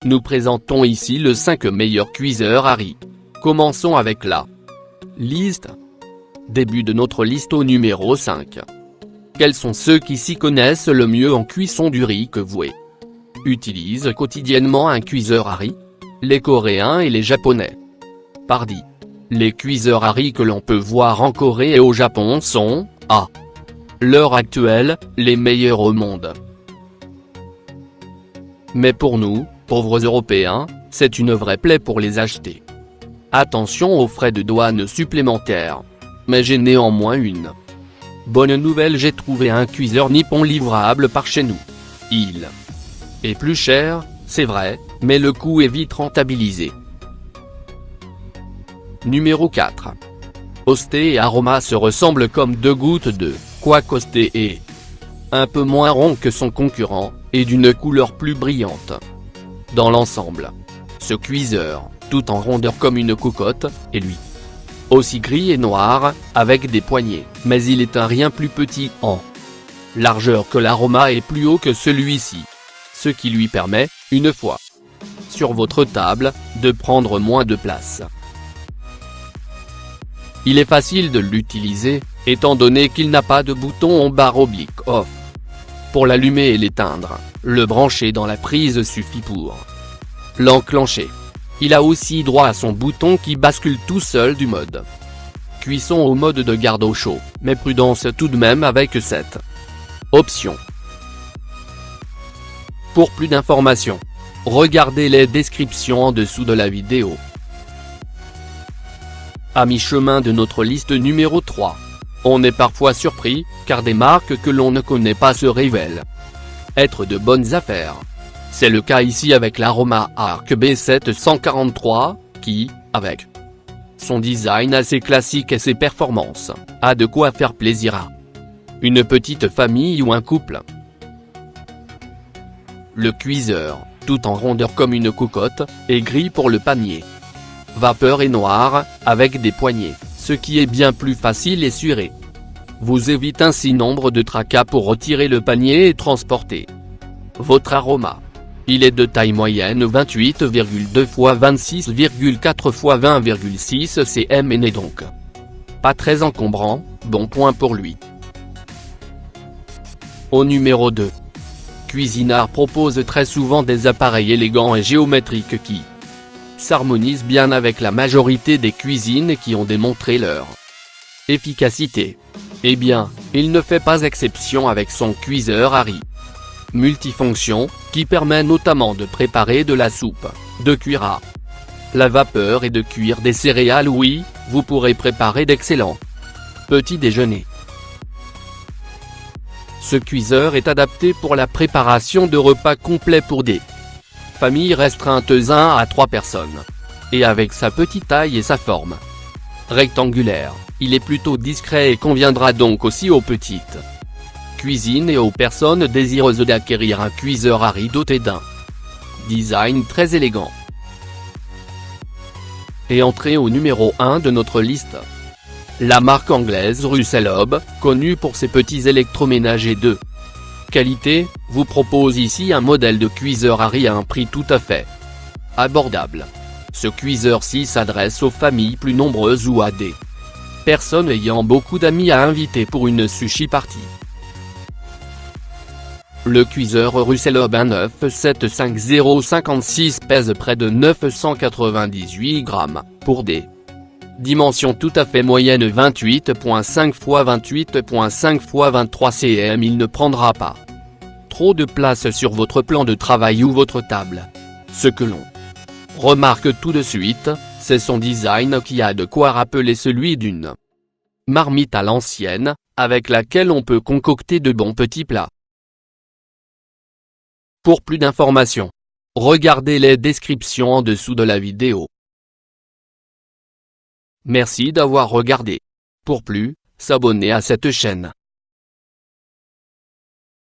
Nous présentons ici les 5 meilleurs cuiseurs à riz. Commençons avec la liste. Début de notre liste au numéro 5. Quels sont ceux qui s'y connaissent le mieux en cuisson du riz que vous utilisent quotidiennement un cuiseur à riz? Les Coréens et les Japonais. Pardi. Les cuiseurs à riz que l'on peut voir en Corée et au Japon sont, à l'heure actuelle, les meilleurs au monde. Mais pour nous, pauvres Européens, c'est une vraie plaie pour les acheter. Attention aux frais de douane supplémentaires. Mais j'ai néanmoins une bonne nouvelle, j'ai trouvé un cuiseur nippon livrable par chez nous. Il est plus cher, c'est vrai, mais le coût est vite rentabilisé. Numéro 4. Osté et Aroma se ressemblent comme 2 gouttes d'eau, quoique Osté est un peu moins rond que son concurrent, et d'une couleur plus brillante. Dans l'ensemble, ce cuiseur, tout en rondeur comme une cocotte, est lui aussi gris et noir, avec des poignées, mais il est un rien plus petit en largeur que l'Aroma et plus haut que celui-ci. Ce qui lui permet, une fois sur votre table, de prendre moins de place. Il est facile de l'utiliser, étant donné qu'il n'a pas de bouton en barre oblique off. Pour l'allumer et l'éteindre, le brancher dans la prise suffit pour l'enclencher. Il a aussi droit à son bouton qui bascule tout seul du mode cuisson au mode de garde au chaud, mais prudence tout de même avec cette option. Pour plus d'informations, regardez les descriptions en dessous de la vidéo. À mi-chemin de notre liste numéro 3. On est parfois surpris, car des marques que l'on ne connaît pas se révèlent être de bonnes affaires. C'est le cas ici avec l'Aroma Arc B743, qui, avec son design assez classique et ses performances, a de quoi faire plaisir à une petite famille ou un couple. Le cuiseur, tout en rondeur comme une cocotte, est gris pour le panier. Vapeur et noir, avec des poignées, ce qui est bien plus facile et suré. Vous évite ainsi nombre de tracas pour retirer le panier et transporter votre aroma. Il est de taille moyenne 28,2 x 26,4 x 20,6 cm et n'est donc pas très encombrant, bon point pour lui. Au numéro 2. Cuisinart propose très souvent des appareils élégants et géométriques qui s'harmonisent bien avec la majorité des cuisines qui ont démontré leur efficacité. Eh bien, il ne fait pas exception avec son cuiseur à riz multifonction, qui permet notamment de préparer de la soupe, de cuire à la vapeur et de cuire des céréales. Oui, vous pourrez préparer d'excellents petits déjeuners. Ce cuiseur est adapté pour la préparation de repas complets pour des familles restreintes 1 à 3 personnes. Et avec sa petite taille et sa forme rectangulaire, il est plutôt discret et conviendra donc aussi aux petites cuisines et aux personnes désireuses d'acquérir un cuiseur à riz doté d'un design très élégant. Et entrée au numéro 1 de notre liste. La marque anglaise Russellob, connue pour ses petits électroménagers de qualité, vous propose ici un modèle de cuiseur à riz à un prix tout à fait abordable. Ce cuiseur-ci s'adresse aux familles plus nombreuses ou à des personnes ayant beaucoup d'amis à inviter pour une sushi party. Le cuiseur Russellob 197056 pèse près de 998 grammes, pour des dimensions tout à fait moyennes 28,5 x 28,5 x 23 cm. Il ne prendra pas trop de place sur votre plan de travail ou votre table. Ce que l'on remarque tout de suite, c'est son design qui a de quoi rappeler celui d'une marmite à l'ancienne, avec laquelle on peut concocter de bons petits plats. Pour plus d'informations, regardez les descriptions en dessous de la vidéo. Merci d'avoir regardé. Pour plus, s'abonner à cette chaîne.